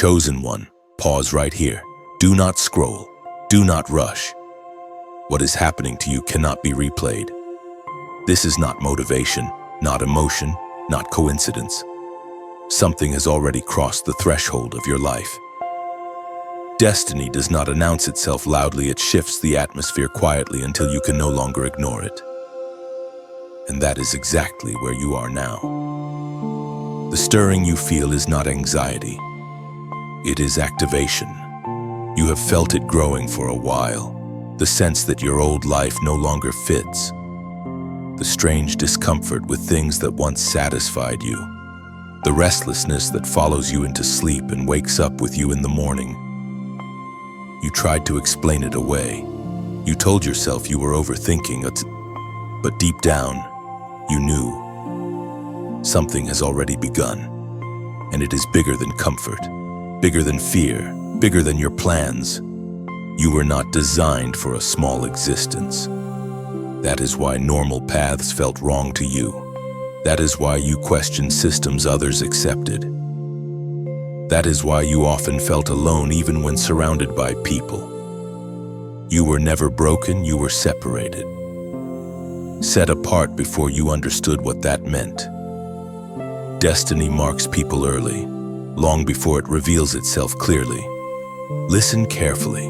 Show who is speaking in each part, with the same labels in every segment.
Speaker 1: Chosen one, pause right here. Do not scroll. Do not rush. What is happening to you cannot be replayed. This is not motivation, not emotion, not coincidence. Something has already crossed the threshold of your life. Destiny does not announce itself loudly, it shifts the atmosphere quietly until you can no longer ignore it. And that is exactly where you are now. The stirring you feel is not anxiety. It is activation. You have felt it growing for a while. The sense that your old life no longer fits. The strange discomfort with things that once satisfied you. The restlessness that follows you into sleep and wakes up with you in the morning. You tried to explain it away. You told yourself you were overthinking it, but deep down, you knew something has already begun, and it is bigger than comfort, bigger than fear, bigger than your plans. You were not designed for a small existence. That is why normal paths felt wrong to you. That is why you questioned systems others accepted. That is why you often felt alone even when surrounded by people. You were never broken, you were separated. Set apart before you understood what that meant. Destiny marks people early, long before it reveals itself clearly. Listen carefully.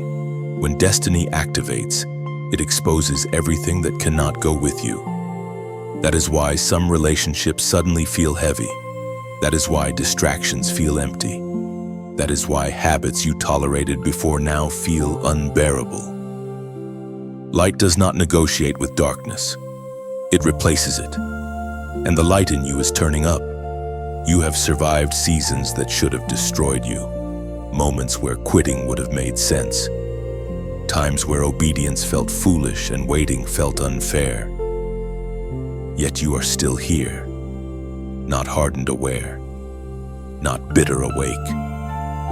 Speaker 1: When destiny activates, it exposes everything that cannot go with you. That is why some relationships suddenly feel heavy. That is why distractions feel empty. That is why habits you tolerated before now feel unbearable. Light does not negotiate with darkness. It replaces it. And the light in you is turning up. You have survived seasons that should have destroyed you. Moments where quitting would have made sense. Times where obedience felt foolish and waiting felt unfair. Yet you are still here. Not hardened aware. Not bitter awake.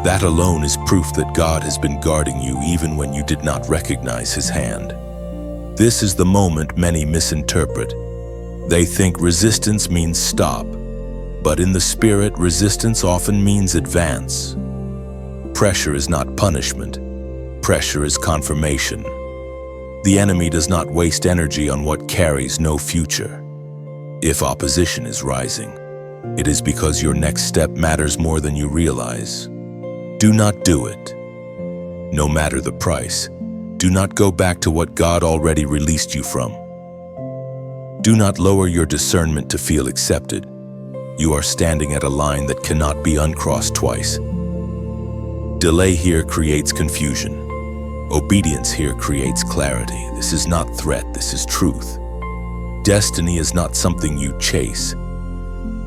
Speaker 1: That alone is proof that God has been guarding you even when you did not recognize His hand. This is the moment many misinterpret. They think resistance means stop, but in the spirit, resistance often means advance. Pressure is not punishment. Pressure is confirmation. The enemy does not waste energy on what carries no future. If opposition is rising, it is because your next step matters more than you realize. Do not do it. No matter the price, do not go back to what God already released you from. Do not lower your discernment to feel accepted. You are standing at a line that cannot be uncrossed twice. Delay here creates confusion. Obedience here creates clarity. This is not threat, this is truth. Destiny is not something you chase.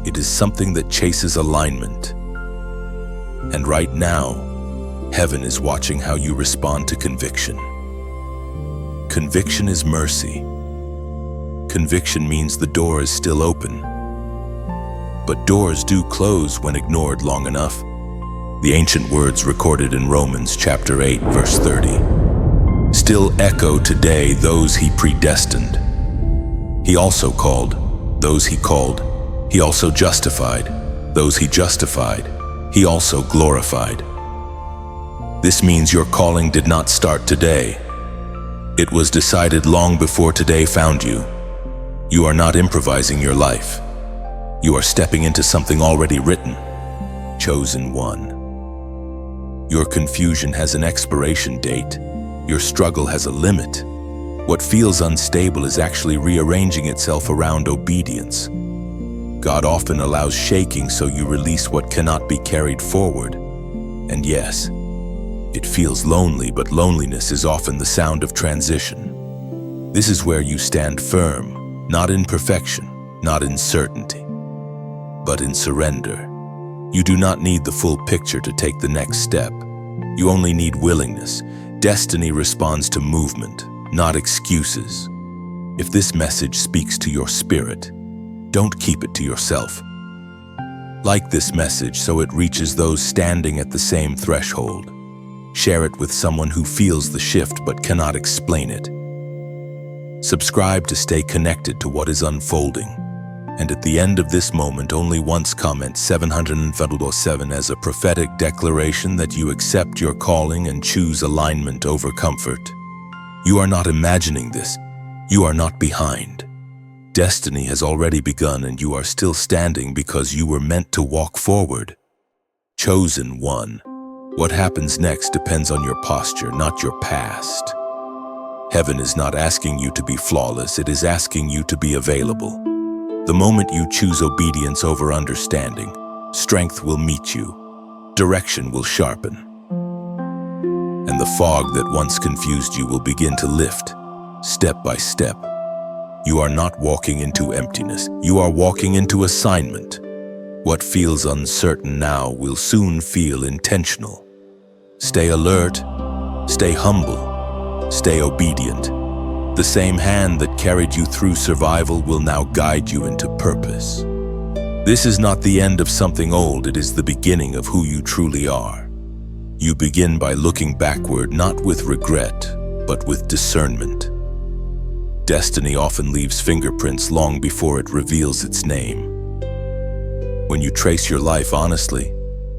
Speaker 1: It is something that chases alignment. And right now, heaven is watching how you respond to conviction. Conviction is mercy. Conviction means the door is still open. But doors do close when ignored long enough. The ancient words recorded in Romans chapter 8, verse 30, still echo today those He predestined. He also called. Those He called. He also justified. Those He justified. He also glorified. This means your calling did not start today. It was decided long before today found you. You are not improvising your life. You are stepping into something already written. Chosen one. Your confusion has an expiration date. Your struggle has a limit. What feels unstable is actually rearranging itself around obedience. God often allows shaking so you release what cannot be carried forward. And yes, it feels lonely, but loneliness is often the sound of transition. This is where you stand firm, not in perfection, not in certainty, but in surrender. You do not need the full picture to take the next step. You only need willingness. Destiny responds to movement, not excuses. If this message speaks to your spirit, don't keep it to yourself. Like this message so it reaches those standing at the same threshold. Share it with someone who feels the shift but cannot explain it. Subscribe to stay connected to what is unfolding. And at the end of this moment, only once comment 747 as a prophetic declaration that you accept your calling and choose alignment over comfort. You are not imagining this. You are not behind. Destiny has already begun and you are still standing because you were meant to walk forward. Chosen one. What happens next depends on your posture, not your past. Heaven is not asking you to be flawless, it is asking you to be available. The moment you choose obedience over understanding, strength will meet you, direction will sharpen, and the fog that once confused you will begin to lift, step by step. You are not walking into emptiness, you are walking into assignment. What feels uncertain now will soon feel intentional. Stay alert, stay humble, stay obedient. The same hand that carried you through survival will now guide you into purpose. This is not the end of something old, it is the beginning of who you truly are. You begin by looking backward, not with regret, but with discernment. Destiny often leaves fingerprints long before it reveals its name. When you trace your life honestly,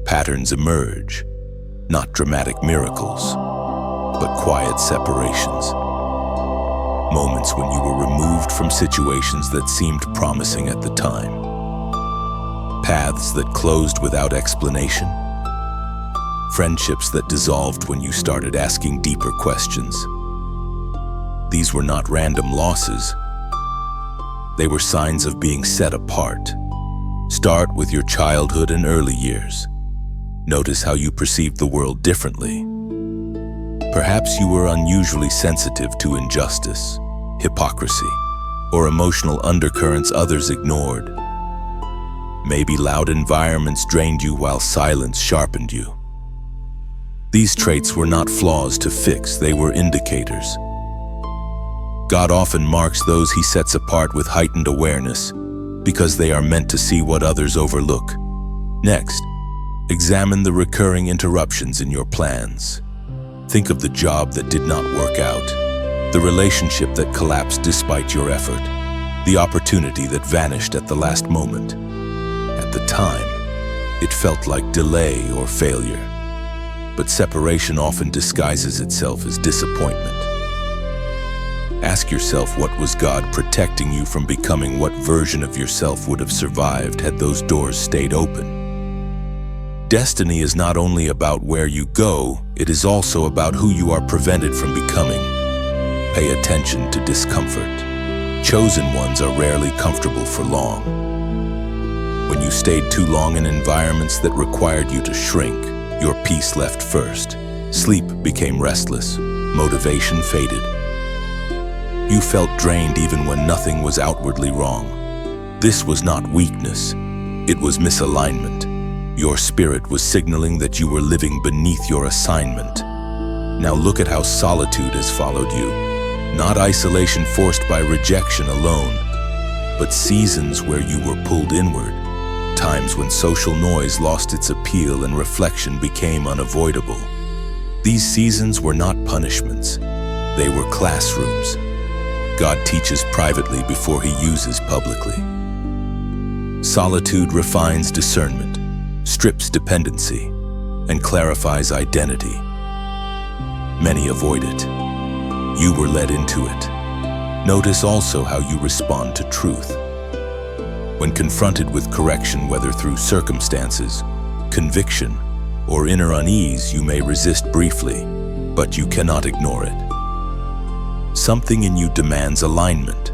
Speaker 1: patterns emerge, not dramatic miracles, but quiet separations. Moments when you were removed from situations that seemed promising at the time. Paths that closed without explanation. Friendships that dissolved when you started asking deeper questions. These were not random losses. They were signs of being set apart. Start with your childhood and early years. Notice how you perceived the world differently. Perhaps you were unusually sensitive to injustice, hypocrisy, or emotional undercurrents others ignored. Maybe loud environments drained you while silence sharpened you. These traits were not flaws to fix, they were indicators. God often marks those He sets apart with heightened awareness because they are meant to see what others overlook. Next, examine the recurring interruptions in your plans. Think of the job that did not work out, the relationship that collapsed despite your effort, the opportunity that vanished at the last moment. At the time, it felt like delay or failure, but separation often disguises itself as disappointment. Ask yourself, what was God protecting you from becoming? What version of yourself would have survived had those doors stayed open? Destiny is not only about where you go, it is also about who you are prevented from becoming. Pay attention to discomfort. Chosen ones are rarely comfortable for long. When you stayed too long in environments that required you to shrink, your peace left first. Sleep became restless. Motivation faded. You felt drained even when nothing was outwardly wrong. This was not weakness. It was misalignment. Your spirit was signaling that you were living beneath your assignment. Now look at how solitude has followed you. Not isolation forced by rejection alone, but seasons where you were pulled inward. Times when social noise lost its appeal and reflection became unavoidable. These seasons were not punishments. They were classrooms. God teaches privately before He uses publicly. Solitude refines discernment, strips dependency, and clarifies identity. Many avoid it. You were led into it. Notice also how you respond to truth. When confronted with correction, whether through circumstances, conviction, or inner unease, you may resist briefly, but you cannot ignore it. Something in you demands alignment.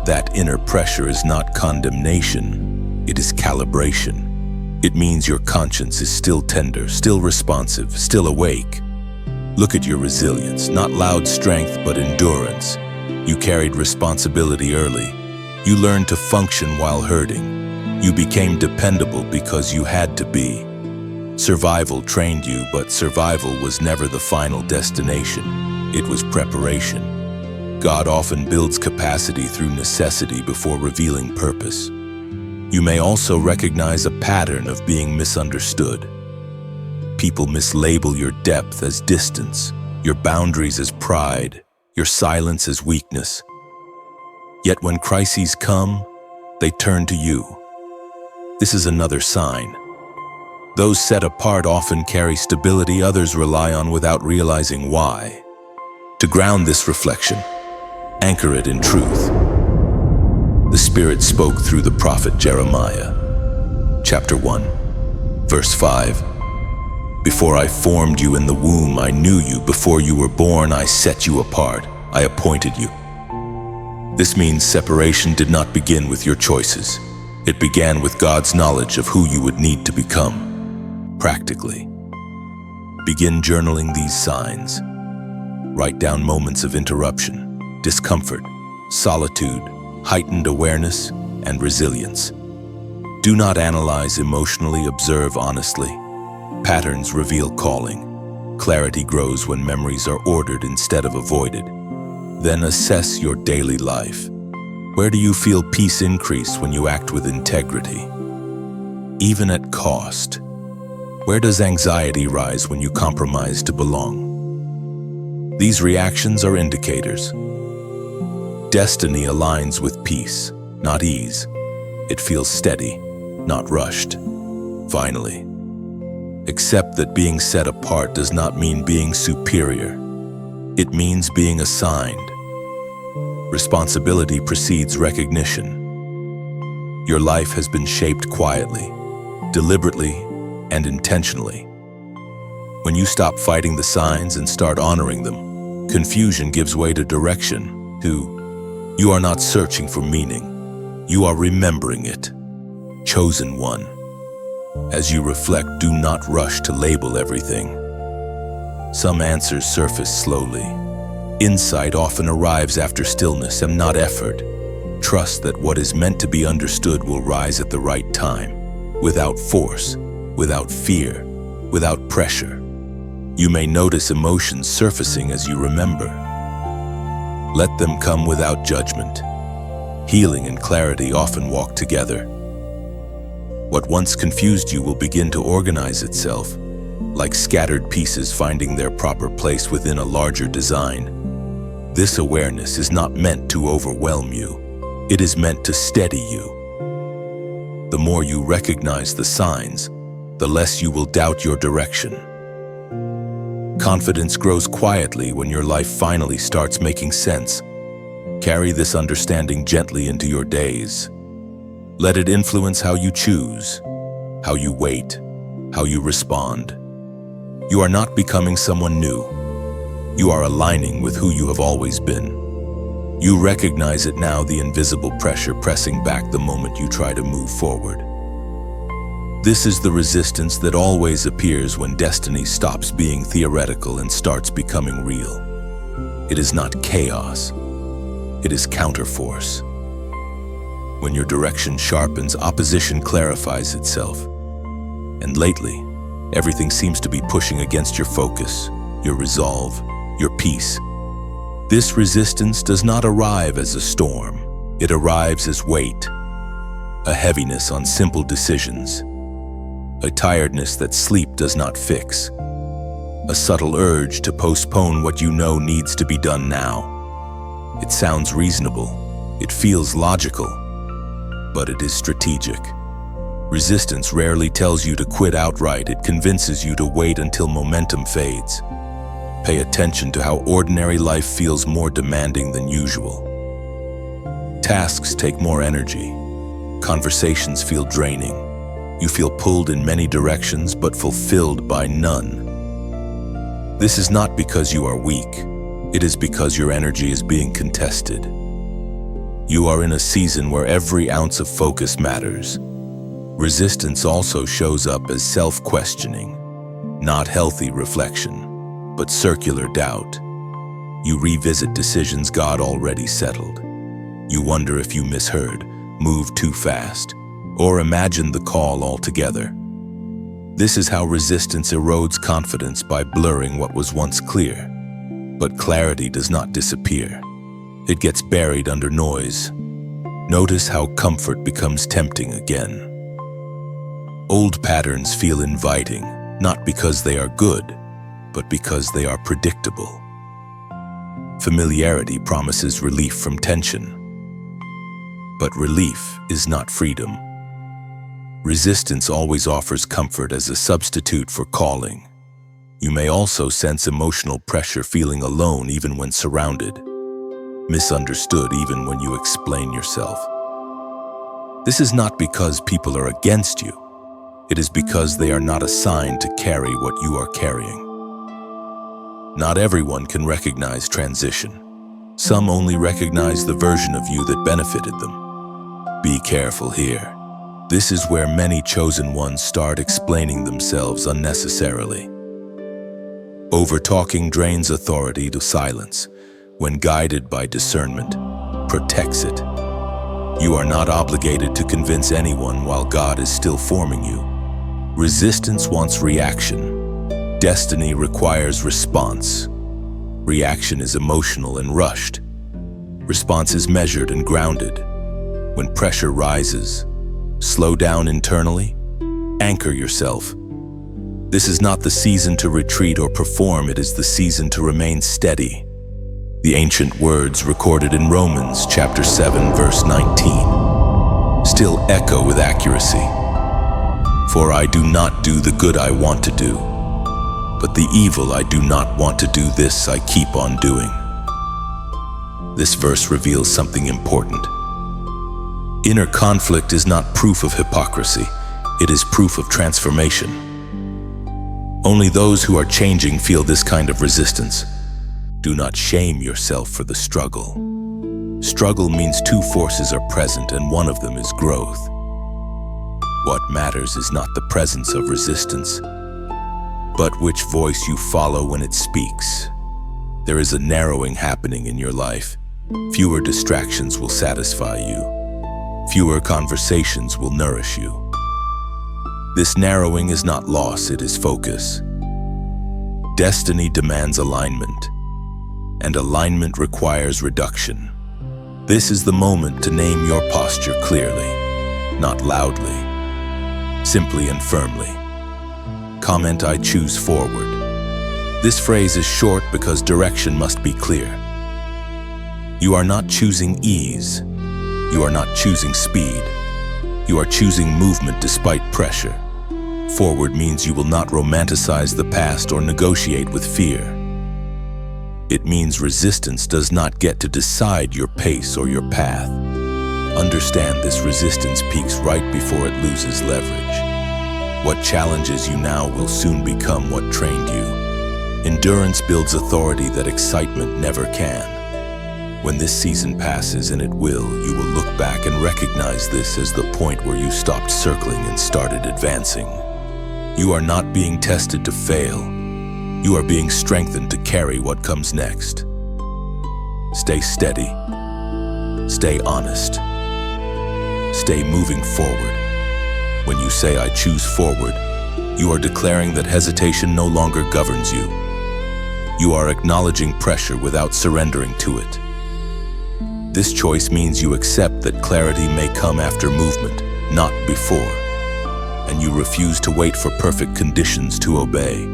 Speaker 1: That inner pressure is not condemnation, it is calibration. It means your conscience is still tender, still responsive, still awake. Look at your resilience, not loud strength, but endurance. You carried responsibility early. You learned to function while hurting. You became dependable because you had to be. Survival trained you, but survival was never the final destination. It was preparation. God often builds capacity through necessity before revealing purpose. You may also recognize a pattern of being misunderstood. People mislabel your depth as distance, your boundaries as pride, your silence as weakness. Yet when crises come, They turn to you. This is another sign. Those set apart often carry stability others rely on without realizing why. To ground this reflection, anchor it in truth. The Spirit spoke through the prophet Jeremiah. Chapter 1, verse 5. Before I formed you in the womb, I knew you. Before you were born, I set you apart. I appointed you. This means separation did not begin with your choices. It began with God's knowledge of who you would need to become. Practically, begin journaling these signs. Write down moments of interruption, discomfort, solitude, heightened awareness, and resilience. Do not analyze emotionally, observe honestly. Patterns reveal calling. Clarity grows when memories are ordered instead of avoided. Then assess your daily life. Where do you feel peace increase when you act with integrity, even at cost? Where does anxiety rise when you compromise to belong? These reactions are indicators. Destiny aligns with peace, not ease. It feels steady, not rushed. Finally, accept that being set apart does not mean being superior. It means being assigned. Responsibility precedes recognition. Your life has been shaped quietly, deliberately, and intentionally. When you stop fighting the signs and start honoring them, confusion gives way to direction. You are not searching for meaning. You are remembering it. Chosen one. As you reflect, do not rush to label everything. Some answers surface slowly. Insight often arrives after stillness and not effort. Trust that what is meant to be understood will rise at the right time, without force, without fear, without pressure. You may notice emotions surfacing as you remember. Let them come without judgment. Healing and clarity often walk together. What once confused you will begin to organize itself, like scattered pieces finding their proper place within a larger design. This awareness is not meant to overwhelm you. It is meant to steady you. The more you recognize the signs, the less you will doubt your direction. Confidence grows quietly when your life finally starts making sense. Carry this understanding gently into your days. Let it influence how you choose, how you wait, how you respond. You are not becoming someone new. You are aligning with who you have always been. You recognize it now, the invisible pressure pressing back the moment you try to move forward. This is the resistance that always appears when destiny stops being theoretical and starts becoming real. It is not chaos. It is counterforce. When your direction sharpens, opposition clarifies itself. And lately, everything seems to be pushing against your focus, your resolve, your peace. This resistance does not arrive as a storm. It arrives as weight, a heaviness on simple decisions, a tiredness that sleep does not fix, a subtle urge to postpone what you know needs to be done now. It sounds reasonable, it feels logical, but it is strategic. Resistance rarely tells you to quit outright, it convinces you to wait until momentum fades. Pay attention to how ordinary life feels more demanding than usual. Tasks take more energy. Conversations feel draining. You feel pulled in many directions but fulfilled by none. This is not because you are weak. It is because your energy is being contested. You are in a season where every ounce of focus matters. Resistance also shows up as self-questioning, not healthy reflection, but circular doubt. You revisit decisions God already settled. You wonder if you misheard, moved too fast, or imagined the call altogether. This is how resistance erodes confidence by blurring what was once clear. But clarity does not disappear. It gets buried under noise. Notice how comfort becomes tempting again. Old patterns feel inviting, not because they are good, but because they are predictable. Familiarity promises relief from tension. But relief is not freedom. Resistance always offers comfort as a substitute for calling. You may also sense emotional pressure, feeling alone even when surrounded, misunderstood even when you explain yourself. This is not because people are against you. It is because they are not assigned to carry what you are carrying. Not everyone can recognize transition. Some only recognize the version of you that benefited them. Be careful here. This is where many chosen ones start explaining themselves unnecessarily. Over-talking drains authority to silence, when guided by discernment, protects it. You are not obligated to convince anyone while God is still forming you. Resistance wants reaction. Destiny requires response. Reaction is emotional and rushed. Response is measured and grounded. When pressure rises, slow down internally, anchor yourself. This is not the season to retreat or perform, it is the season to remain steady. The ancient words recorded in Romans chapter 7, verse 19, still echo with accuracy. For I do not do the good I want to do, but the evil I do not want to do, this I keep on doing. This verse reveals something important. Inner conflict is not proof of hypocrisy, it is proof of transformation. Only those who are changing feel this kind of resistance. Do not shame yourself for the struggle. Struggle means two forces are present and one of them is growth. What matters is not the presence of resistance, but which voice you follow when it speaks. There is a narrowing happening in your life. Fewer distractions will satisfy you. Fewer conversations will nourish you. This narrowing is not loss, it is focus. Destiny demands alignment, and alignment requires reduction. This is the moment to name your posture clearly, not loudly, simply and firmly. Comment, I choose forward. This phrase is short because direction must be clear. You are not choosing ease. You are not choosing speed. You are choosing movement despite pressure. Forward means you will not romanticize the past or negotiate with fear. It means resistance does not get to decide your pace or your path. Understand this resistance peaks right before it loses leverage. What challenges you now will soon become what trained you. Endurance builds authority that excitement never can. When this season passes, and it will, you will look back and recognize this as the point where you stopped circling and started advancing. You are not being tested to fail. You are being strengthened to carry what comes next. Stay steady. Stay honest. Stay moving forward. When you say, I choose forward, you are declaring that hesitation no longer governs you. You are acknowledging pressure without surrendering to it. This choice means you accept that clarity may come after movement, not before, and you refuse to wait for perfect conditions to obey.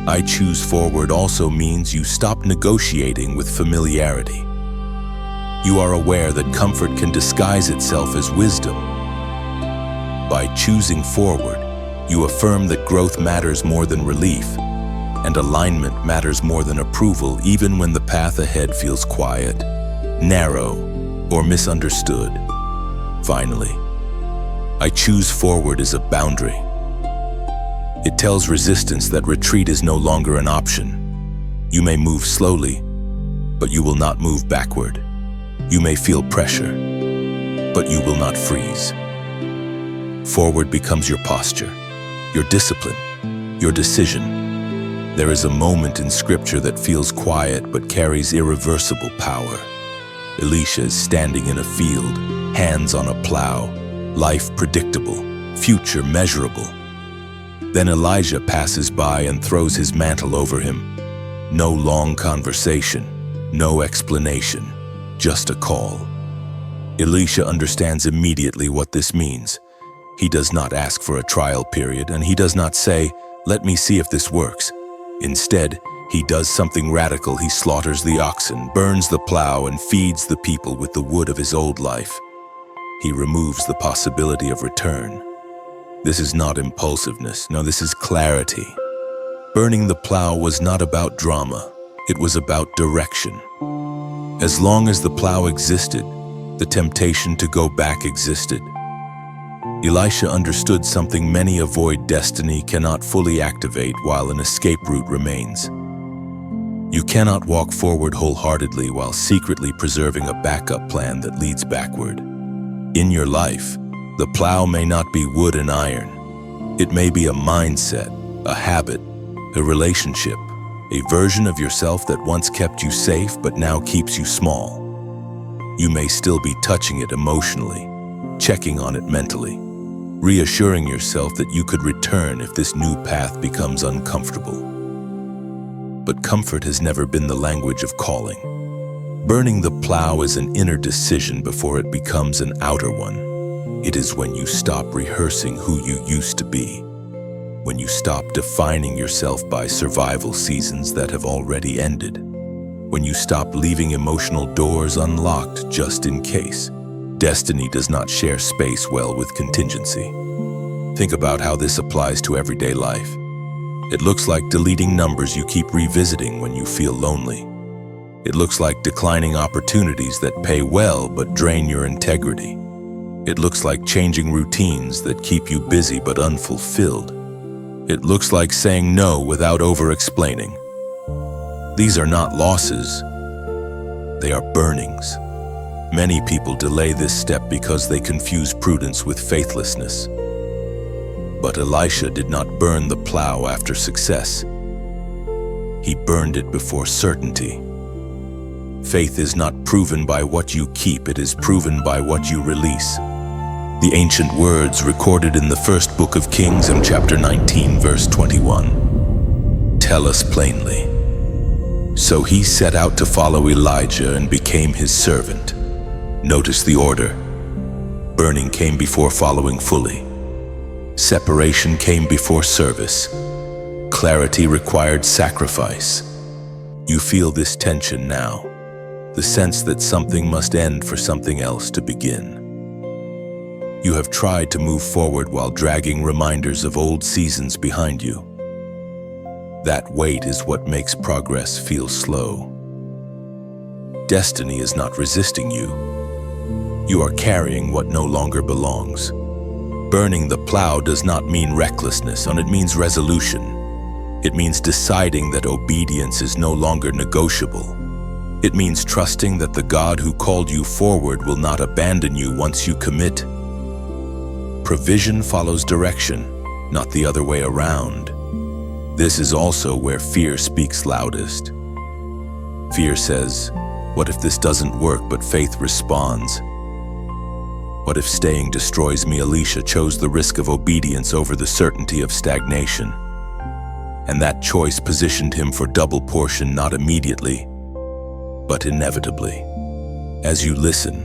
Speaker 1: I choose forward also means you stop negotiating with familiarity. You are aware that comfort can disguise itself as wisdom. By choosing forward, you affirm that growth matters more than relief, and alignment matters more than approval, even when the path ahead feels quiet, narrow, or misunderstood. Finally, I choose forward as a boundary. It tells resistance that retreat is no longer an option. You may move slowly, but you will not move backward. You may feel pressure, but you will not freeze. Forward becomes your posture, your discipline, your decision. There is a moment in Scripture that feels quiet but carries irreversible power. Elisha is standing in a field, hands on a plow, life predictable, future measurable. Then Elijah passes by and throws his mantle over him. No long conversation, no explanation, just a call. Elisha understands immediately what this means. He does not ask for a trial period, and he does not say, let me see if this works. Instead, he does something radical. He slaughters the oxen, burns the plow, and feeds the people with the wood of his old life. He removes the possibility of return. This is not impulsiveness. No, this is clarity. Burning the plow was not about drama. It was about direction. As long as the plow existed, the temptation to go back existed. Elisha understood something many avoid: destiny cannot fully activate while an escape route remains. You cannot walk forward wholeheartedly while secretly preserving a backup plan that leads backward. In your life, the plow may not be wood and iron. It may be a mindset, a habit, a relationship, a version of yourself that once kept you safe but now keeps you small. You may still be touching it emotionally, checking on it mentally, reassuring yourself that you could return if this new path becomes uncomfortable. But comfort has never been the language of calling. Burning the plow is an inner decision before it becomes an outer one. It is when you stop rehearsing who you used to be, when you stop defining yourself by survival seasons that have already ended, when you stop leaving emotional doors unlocked just in case. Destiny does not share space well with contingency. Think about how this applies to everyday life. It looks like deleting numbers you keep revisiting when you feel lonely. It looks like declining opportunities that pay well but drain your integrity. It looks like changing routines that keep you busy but unfulfilled. It looks like saying no without over-explaining. These are not losses. They are burnings. Many people delay this step because they confuse prudence with faithlessness. But Elisha did not burn the plow after success. He burned it before certainty. Faith is not proven by what you keep, it is proven by what you release. The ancient words recorded in the first book of Kings in chapter 19, verse 21, tell us plainly. So he set out to follow Elijah and became his servant. Notice the order. Burning came before following fully. Separation came before service. Clarity required sacrifice. You feel this tension now, the sense that something must end for something else to begin. You have tried to move forward while dragging reminders of old seasons behind you. That weight is what makes progress feel slow. Destiny is not resisting you. You are carrying what no longer belongs. Burning the plow does not mean recklessness, and it means resolution. It means deciding that obedience is no longer negotiable. It means trusting that the God who called you forward will not abandon you once you commit. Provision follows direction, not the other way around. This is also where fear speaks loudest. Fear says, "What if this doesn't work?" But faith responds, "What if staying destroys me?" Elisha chose the risk of obedience over the certainty of stagnation. And that choice positioned him for double portion, not immediately, but inevitably. As you listen,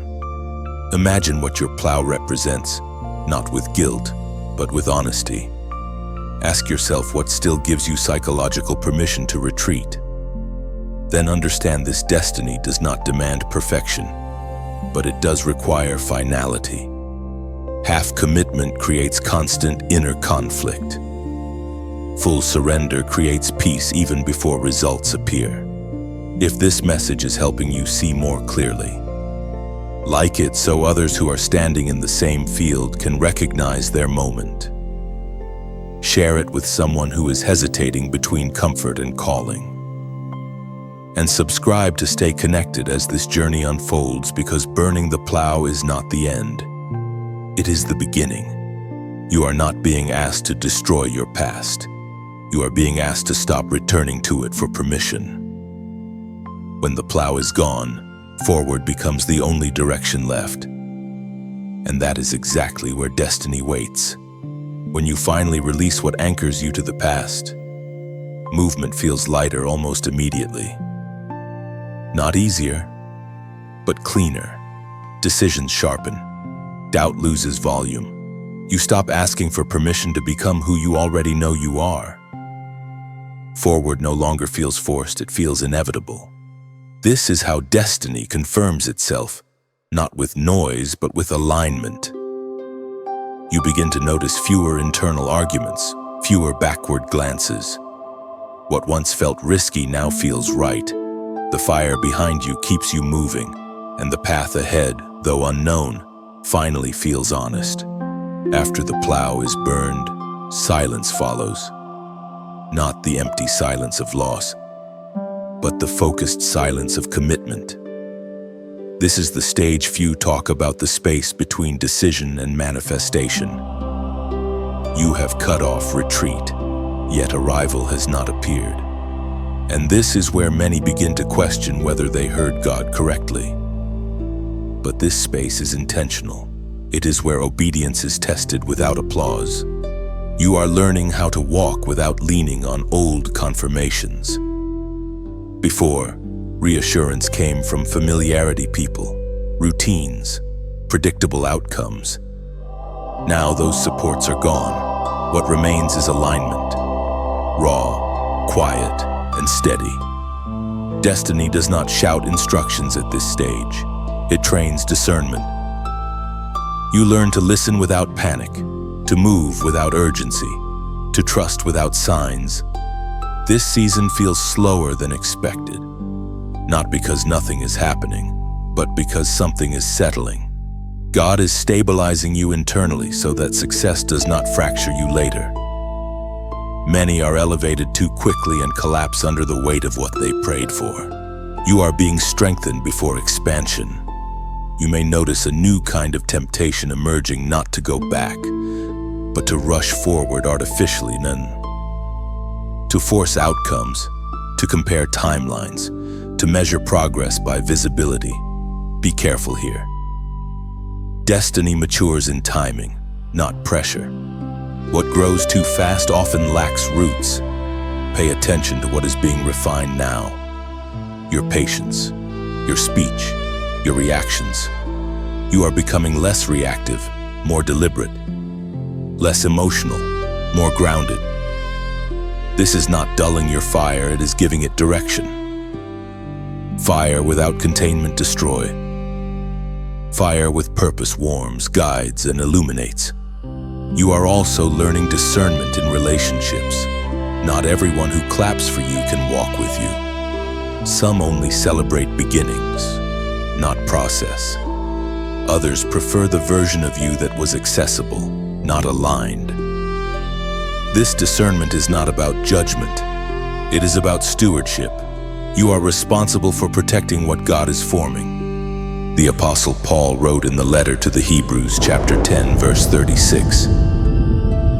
Speaker 1: imagine what your plow represents, not with guilt, but with honesty. Ask yourself what still gives you psychological permission to retreat. Then understand this: destiny does not demand perfection, but it does require finality. Half commitment creates constant inner conflict. Full surrender creates peace even before results appear. If this message is helping you see more clearly, like it so others who are standing in the same field can recognize their moment. Share it with someone who is hesitating between comfort and calling. And subscribe to stay connected as this journey unfolds, because burning the plow is not the end. It is the beginning. You are not being asked to destroy your past. You are being asked to stop returning to it for permission. When the plow is gone, forward becomes the only direction left. And that is exactly where destiny waits. When you finally release what anchors you to the past, movement feels lighter almost immediately. Not easier, but cleaner. Decisions sharpen. Doubt loses volume. You stop asking for permission to become who you already know you are. Forward no longer feels forced, it feels inevitable. This is how destiny confirms itself, not with noise, but with alignment. You begin to notice fewer internal arguments, fewer backward glances. What once felt risky now feels right. The fire behind you keeps you moving, and the path ahead, though unknown, finally feels honest. After the plow is burned, silence follows. Not the empty silence of loss, but the focused silence of commitment. This is the stage few talk about, the space between decision and manifestation. You have cut off retreat, yet arrival has not appeared. And this is where many begin to question whether they heard God correctly. But this space is intentional. It is where obedience is tested without applause. You are learning how to walk without leaning on old confirmations. Before, reassurance came from familiarity people, routines, predictable outcomes. Now those supports are gone. What remains is alignment. Raw, quiet, and steady. Destiny does not shout instructions at this stage. It trains discernment. You learn to listen without panic, to move without urgency, to trust without signs. This season feels slower than expected. Not because nothing is happening, but because something is settling. God is stabilizing you internally so that success does not fracture you later. Many are elevated too quickly and collapse under the weight of what they prayed for. You are being strengthened before expansion. You may notice a new kind of temptation emerging, not to go back, but to rush forward artificially, to force outcomes, to compare timelines, to measure progress by visibility. Be careful here. Destiny matures in timing, not pressure. What grows too fast often lacks roots. Pay attention to what is being refined now. Your patience, your speech, your reactions. You are becoming less reactive, more deliberate, less emotional, more grounded. This is not dulling your fire, it is giving it direction. Fire without containment destroys. Fire with purpose warms, guides, and illuminates. You are also learning discernment in relationships. Not everyone who claps for you can walk with you. Some only celebrate beginnings, not process. Others prefer the version of you that was accessible, not aligned. This discernment is not about judgment. It is about stewardship. You are responsible for protecting what God is forming. The Apostle Paul wrote in the letter to the Hebrews, chapter 10, verse 36,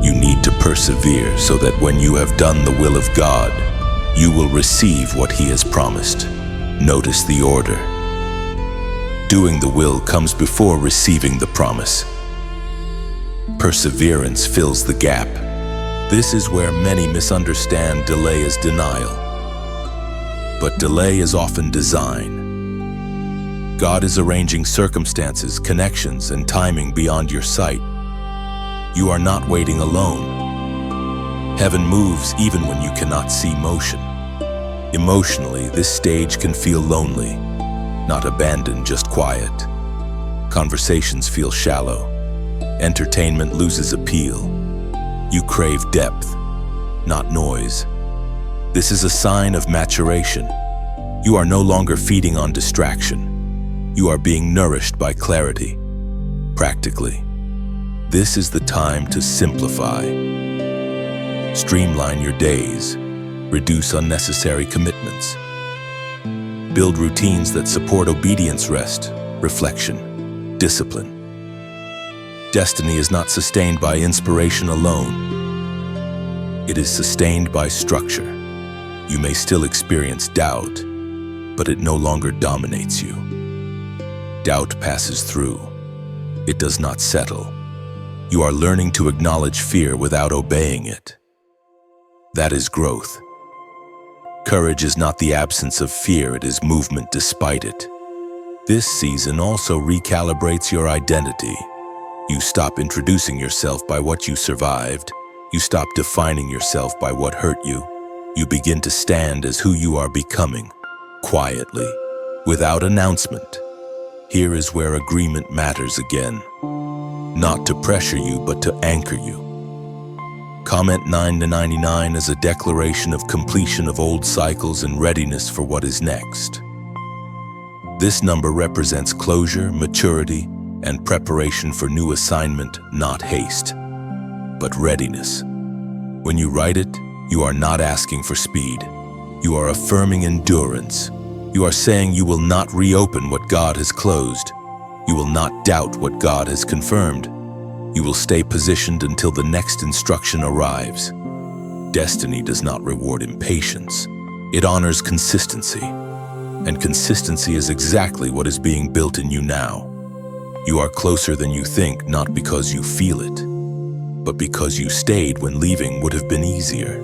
Speaker 1: "You need to persevere so that when you have done the will of God, you will receive what He has promised." Notice the order. Doing the will comes before receiving the promise. Perseverance fills the gap. This is where many misunderstand delay as denial. But delay is often design. God is arranging circumstances, connections, and timing beyond your sight. You are not waiting alone. Heaven moves even when you cannot see motion. Emotionally, this stage can feel lonely, not abandoned, just quiet. Conversations feel shallow. Entertainment loses appeal. You crave depth, not noise. This is a sign of maturation. You are no longer feeding on distraction. You are being nourished by clarity. Practically, this is the time to simplify. Streamline your days. Reduce unnecessary commitments. Build routines that support obedience, rest, reflection, discipline. Destiny is not sustained by inspiration alone. It is sustained by structure. You may still experience doubt, but it no longer dominates you. Doubt passes through. It does not settle. You are learning to acknowledge fear without obeying it. That is growth. Courage is not the absence of fear, it is movement despite it. This season also recalibrates your identity. You stop introducing yourself by what you survived. You stop defining yourself by what hurt you. You begin to stand as who you are becoming, quietly, without announcement. Here is where agreement matters again. Not to pressure you, but to anchor you. Comment 9 to 99 as a declaration of completion of old cycles and readiness for what is next. This number represents closure, maturity, and preparation for new assignment, not haste, but readiness. When you write it, you are not asking for speed. You are affirming endurance. You are saying you will not reopen what God has closed. You will not doubt what God has confirmed. You will stay positioned until the next instruction arrives. Destiny does not reward impatience. It honors consistency. And consistency is exactly what is being built in you now. You are closer than you think, not because you feel it, but because you stayed when leaving would have been easier.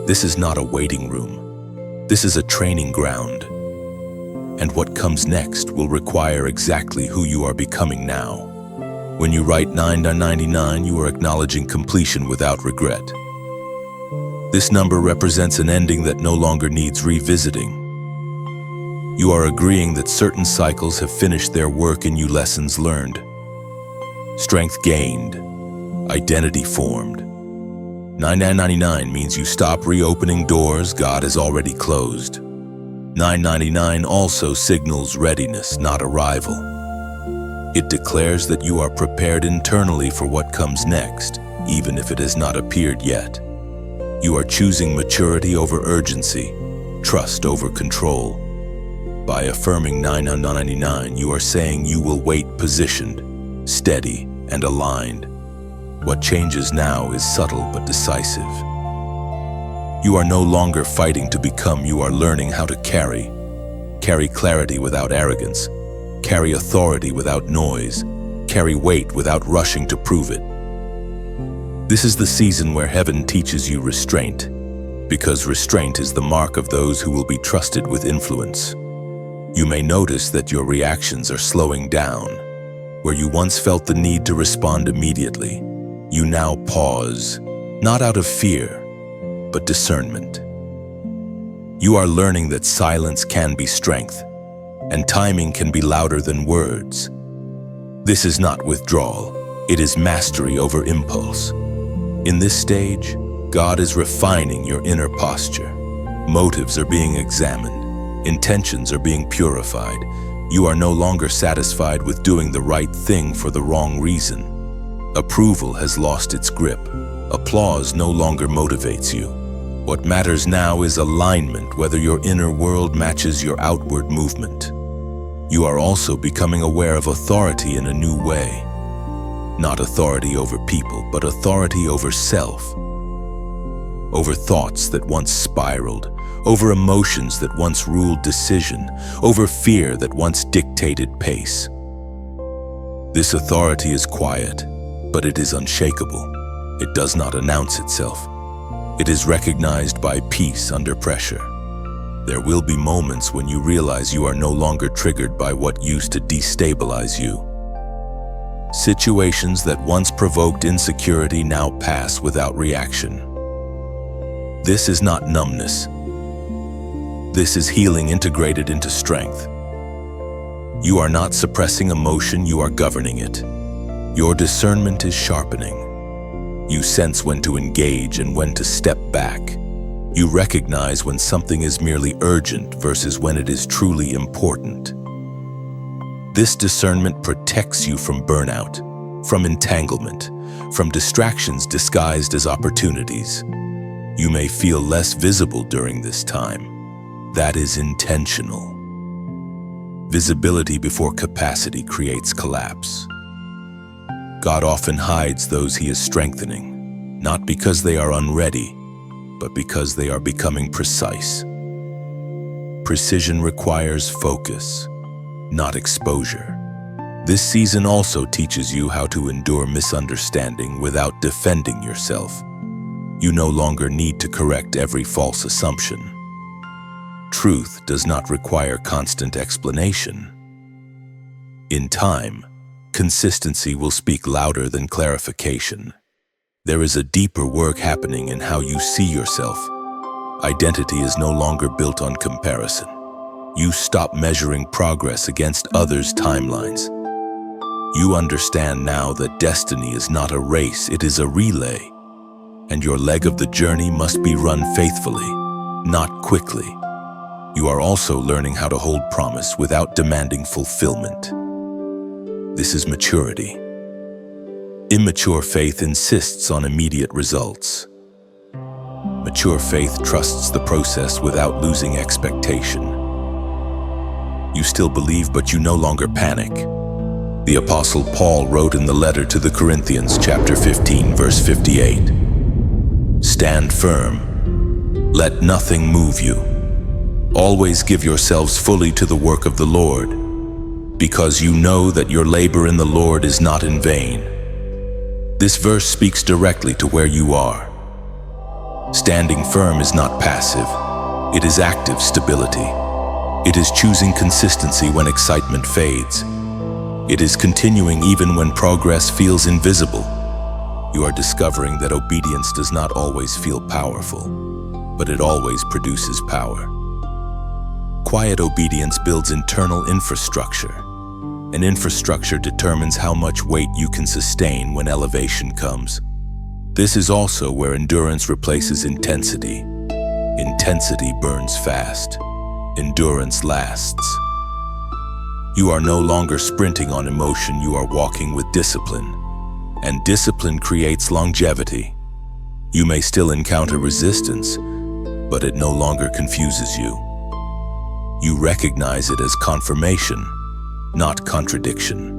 Speaker 1: This is not a waiting room. This is a training ground. And what comes next will require exactly who you are becoming now. When you write 9 to 99, you are acknowledging completion without regret. This number represents an ending that no longer needs revisiting. You are agreeing that certain cycles have finished their work in you, lessons learned, strength gained, identity formed. 999 means you stop reopening doors God has already closed. 999 also signals readiness, not arrival. It declares that you are prepared internally for what comes next, even if it has not appeared yet. You are choosing maturity over urgency, trust over control. By affirming 999, you are saying you will wait positioned, steady, and aligned. What changes now is subtle but decisive. You are no longer fighting to become, you are learning how to carry. Carry clarity without arrogance. Carry authority without noise. Carry weight without rushing to prove it. This is the season where heaven teaches you restraint, because restraint is the mark of those who will be trusted with influence. You may notice that your reactions are slowing down. Where you once felt the need to respond immediately, you now pause, not out of fear, but discernment. You are learning that silence can be strength, and timing can be louder than words. This is not withdrawal, it is mastery over impulse. In this stage, God is refining your inner posture. Motives are being examined, intentions are being purified. You are no longer satisfied with doing the right thing for the wrong reason. Approval has lost its grip. Applause no longer motivates you. What matters now is alignment, whether your inner world matches your outward movement. You are also becoming aware of authority in a new way. Not authority over people, but authority over self. Over thoughts that once spiraled, over emotions that once ruled decision, over fear that once dictated pace. This authority is quiet, but it is unshakable. It does not announce itself. It is recognized by peace under pressure. There will be moments when you realize you are no longer triggered by what used to destabilize you. Situations that once provoked insecurity now pass without reaction. This is not numbness. This is healing integrated into strength. You are not suppressing emotion, you are governing it. Your discernment is sharpening. You sense when to engage and when to step back. You recognize when something is merely urgent versus when it is truly important. This discernment protects you from burnout, from entanglement, from distractions disguised as opportunities. You may feel less visible during this time. That is intentional. Visibility before capacity creates collapse. God often hides those he is strengthening, not because they are unready, but because they are becoming precise. Precision requires focus, not exposure. This season also teaches you how to endure misunderstanding without defending yourself. You no longer need to correct every false assumption. Truth does not require constant explanation. In time, consistency will speak louder than clarification. There is a deeper work happening in how you see yourself. Identity is no longer built on comparison. You stop measuring progress against others' timelines. You understand now that destiny is not a race, it is a relay, and your leg of the journey must be run faithfully, not quickly. You are also learning how to hold promise without demanding fulfillment. This is maturity. Immature faith insists on immediate results. Mature faith trusts the process without losing expectation. You still believe, but you no longer panic. The Apostle Paul wrote in the letter to the Corinthians, chapter 15, verse 58, "Stand firm. Let nothing move you. Always give yourselves fully to the work of the Lord, because you know that your labor in the Lord is not in vain." This verse speaks directly to where you are. Standing firm is not passive. It is active stability. It is choosing consistency when excitement fades. It is continuing even when progress feels invisible. You are discovering that obedience does not always feel powerful, but it always produces power. Quiet obedience builds internal infrastructure. An infrastructure determines how much weight you can sustain when elevation comes. This is also where endurance replaces intensity. Intensity burns fast. Endurance lasts. You are no longer sprinting on emotion, you are walking with discipline. And discipline creates longevity. You may still encounter resistance, but it no longer confuses you. You recognize it as confirmation, not contradiction.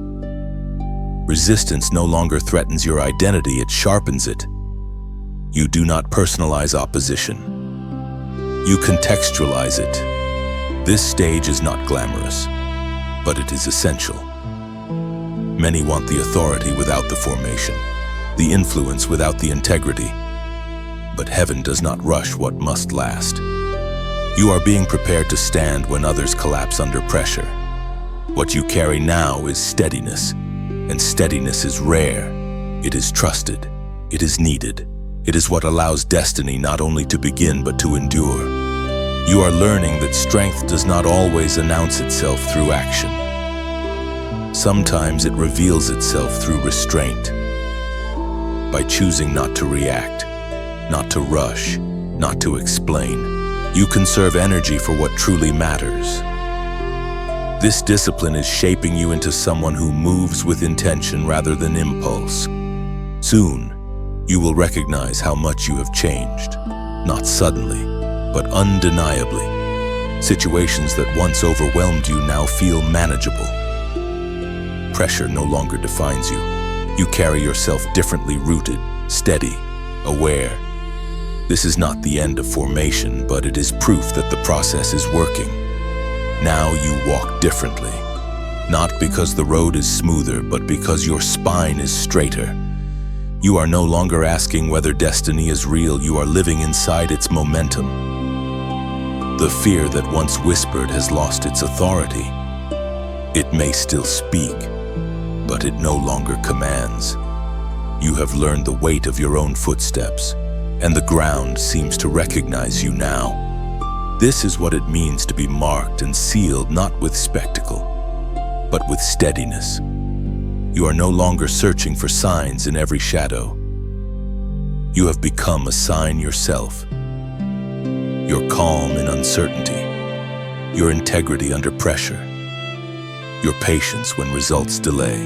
Speaker 1: Resistance no longer threatens your identity, it sharpens it. You do not personalize opposition. You contextualize it. This stage is not glamorous, but it is essential. Many want the authority without the formation, the influence without the integrity. But heaven does not rush what must last. You are being prepared to stand when others collapse under pressure. What you carry now is steadiness, and steadiness is rare. It is trusted. It is needed. It is what allows destiny not only to begin but to endure. You are learning that strength does not always announce itself through action. Sometimes it reveals itself through restraint. By choosing not to react, not to rush, not to explain, you conserve energy for what truly matters. This discipline is shaping you into someone who moves with intention rather than impulse. Soon, you will recognize how much you have changed, not suddenly, but undeniably. Situations that once overwhelmed you now feel manageable. Pressure no longer defines you. You carry yourself differently, rooted, steady, aware. This is not the end of formation, but it is proof that the process is working. Now you walk differently, not because the road is smoother, but because your spine is straighter. You are no longer asking whether destiny is real, you are living inside its momentum. The fear that once whispered has lost its authority. It may still speak, but it no longer commands. You have learned the weight of your own footsteps, and the ground seems to recognize you now. This is what it means to be marked and sealed, not with spectacle, but with steadiness. You are no longer searching for signs in every shadow. You have become a sign yourself. Your calm in uncertainty, your integrity under pressure, your patience when results delay.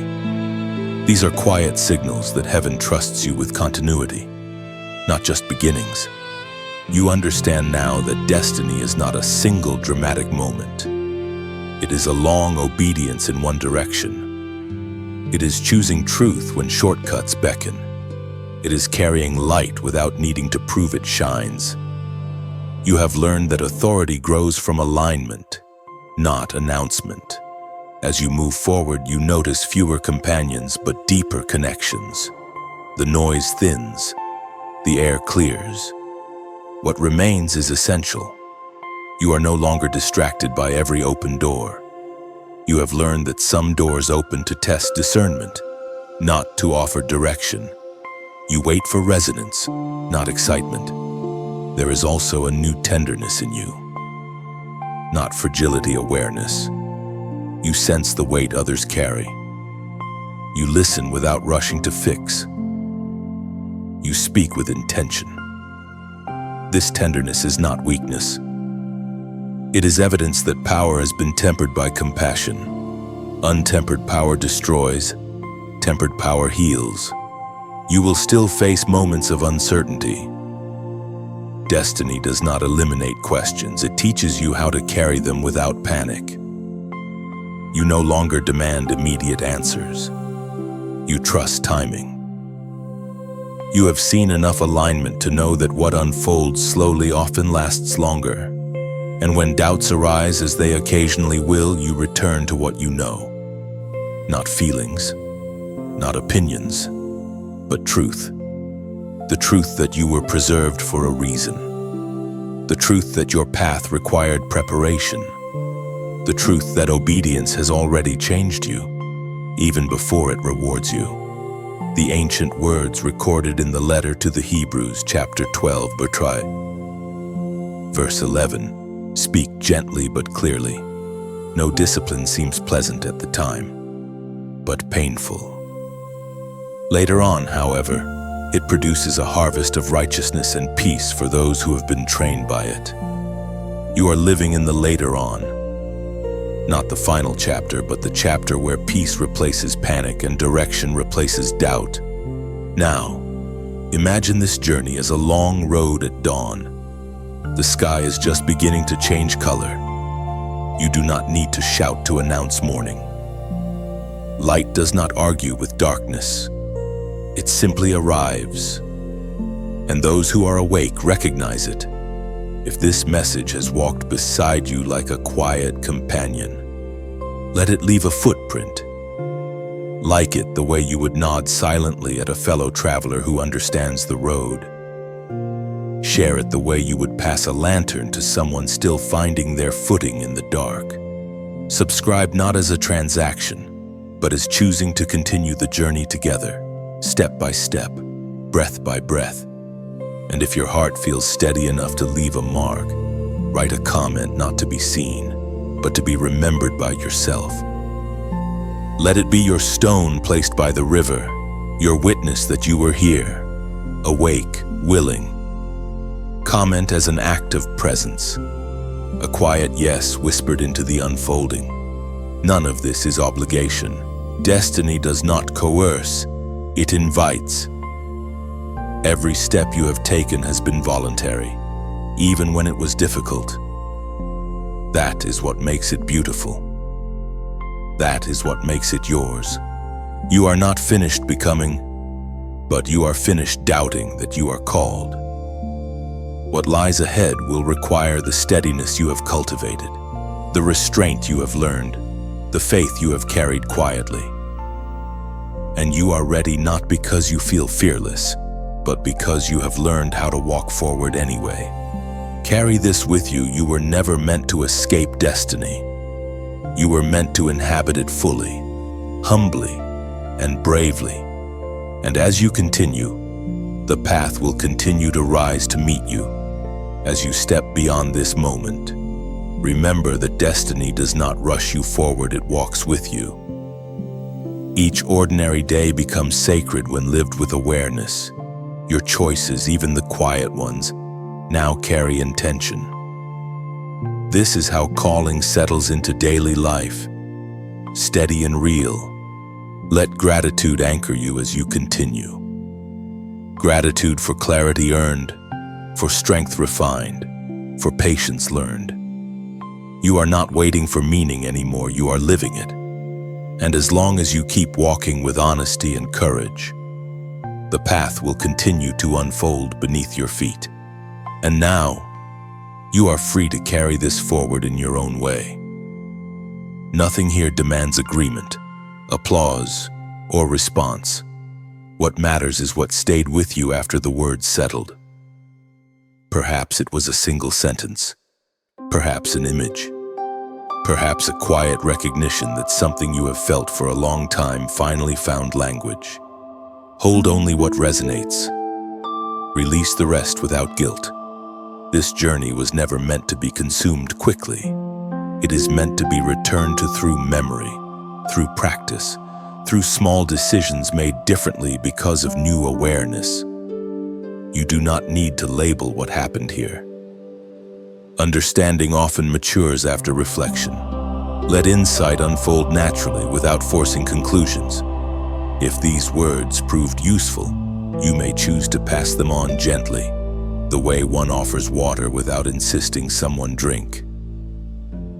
Speaker 1: These are quiet signals that heaven trusts you with continuity, not just beginnings. You understand now that destiny is not a single dramatic moment. It is a long obedience in one direction. It is choosing truth when shortcuts beckon. It is carrying light without needing to prove it shines. You have learned that authority grows from alignment, not announcement. As you move forward, you notice fewer companions but deeper connections. The noise thins, the air clears. What remains is essential. You are no longer distracted by every open door. You have learned that some doors open to test discernment, not to offer direction. You wait for resonance, not excitement. There is also a new tenderness in you. not fragility awareness. You sense the weight others carry. You listen without rushing to fix. You speak with intention. This tenderness is not weakness. It is evidence that power has been tempered by compassion. Untempered power destroys. Tempered power heals. You will still face moments of uncertainty. Destiny does not eliminate questions. It teaches you how to carry them without panic. You no longer demand immediate answers. You trust timing. You have seen enough alignment to know that what unfolds slowly often lasts longer. And when doubts arise, as they occasionally will, you return to what you know. Not feelings, not opinions, but truth. The truth that you were preserved for a reason. The truth that your path required preparation. The truth that obedience has already changed you, even before it rewards you. The ancient words recorded in the letter to the Hebrews, chapter 12, verse 11, speak gently but clearly. No discipline seems pleasant at the time, but painful. Later on, however, it produces a harvest of righteousness and peace for those who have been trained by it. You are living in the later on, not the final chapter, but the chapter where peace replaces panic and direction replaces doubt. Now, imagine this journey as a long road at dawn. The sky is just beginning to change color. You do not need to shout to announce morning. Light does not argue with darkness. It simply arrives, and those who are awake recognize it. If this message has walked beside you like a quiet companion, let it leave a footprint. Like it the way you would nod silently at a fellow traveler who understands the road. Share it the way you would pass a lantern to someone still finding their footing in the dark. Subscribe not as a transaction, but as choosing to continue the journey together. Step by step, breath by breath. And if your heart feels steady enough to leave a mark, write a comment not to be seen, but to be remembered by yourself. Let it be your stone placed by the river, your witness that you were here, awake, willing. Comment as an act of presence, a quiet yes whispered into the unfolding. None of this is obligation. Destiny does not coerce. It invites. Every step you have taken has been voluntary, even when it was difficult. That is what makes it beautiful. That is what makes it yours. You are not finished becoming, but you are finished doubting that you are called. What lies ahead will require the steadiness you have cultivated, the restraint you have learned, the faith you have carried quietly. And you are ready not because you feel fearless, but because you have learned how to walk forward anyway. Carry this with you. You were never meant to escape destiny. You were meant to inhabit it fully, humbly, and bravely. And as you continue, the path will continue to rise to meet you. As you step beyond this moment, remember that destiny does not rush you forward, it walks with you. Each ordinary day becomes sacred when lived with awareness. Your choices, even the quiet ones, now carry intention. This is how calling settles into daily life, steady and real. Let gratitude anchor you as you continue. Gratitude for clarity earned, for strength refined, for patience learned. You are not waiting for meaning anymore, you are living it. And as long as you keep walking with honesty and courage, the path will continue to unfold beneath your feet. And now, you are free to carry this forward in your own way. Nothing here demands agreement, applause, or response. What matters is what stayed with you after the words settled. Perhaps it was a single sentence, perhaps an image, perhaps a quiet recognition that something you have felt for a long time finally found language. Hold only what resonates. Release the rest without guilt. This journey was never meant to be consumed quickly. It is meant to be returned to through memory, through practice, through small decisions made differently because of new awareness. You do not need to label what happened here. Understanding often matures after reflection. Let insight unfold naturally without forcing conclusions. If these words proved useful, you may choose to pass them on gently, the way one offers water without insisting someone drink.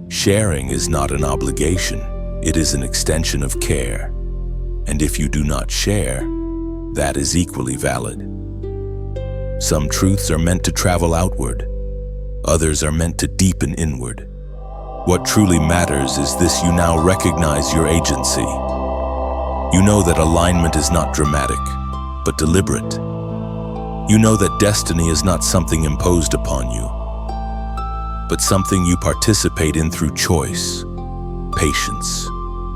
Speaker 1: Sharing is not an obligation, it is an extension of care. And if you do not share, that is equally valid. Some truths are meant to travel outward, others are meant to deepen inward. What truly matters is this: you now recognize your agency. You know that alignment is not dramatic, but deliberate. You know that destiny is not something imposed upon you, but something you participate in through choice, patience,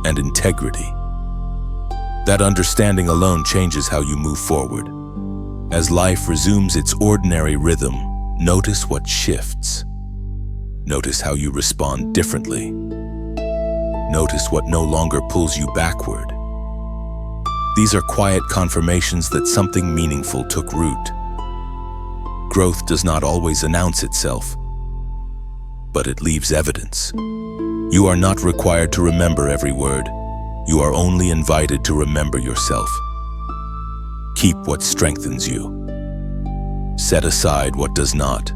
Speaker 1: and integrity. That understanding alone changes how you move forward. As life resumes its ordinary rhythm, notice what shifts. Notice how you respond differently. Notice what no longer pulls you backward. These are quiet confirmations that something meaningful took root. Growth does not always announce itself, but it leaves evidence. You are not required to remember every word. You are only invited to remember yourself. Keep what strengthens you. Set aside what does not.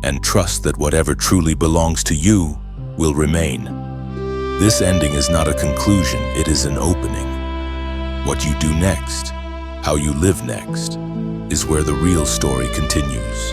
Speaker 1: And trust that whatever truly belongs to you will remain. This ending is not a conclusion, it is an opening. What you do next, how you live next, is where the real story continues.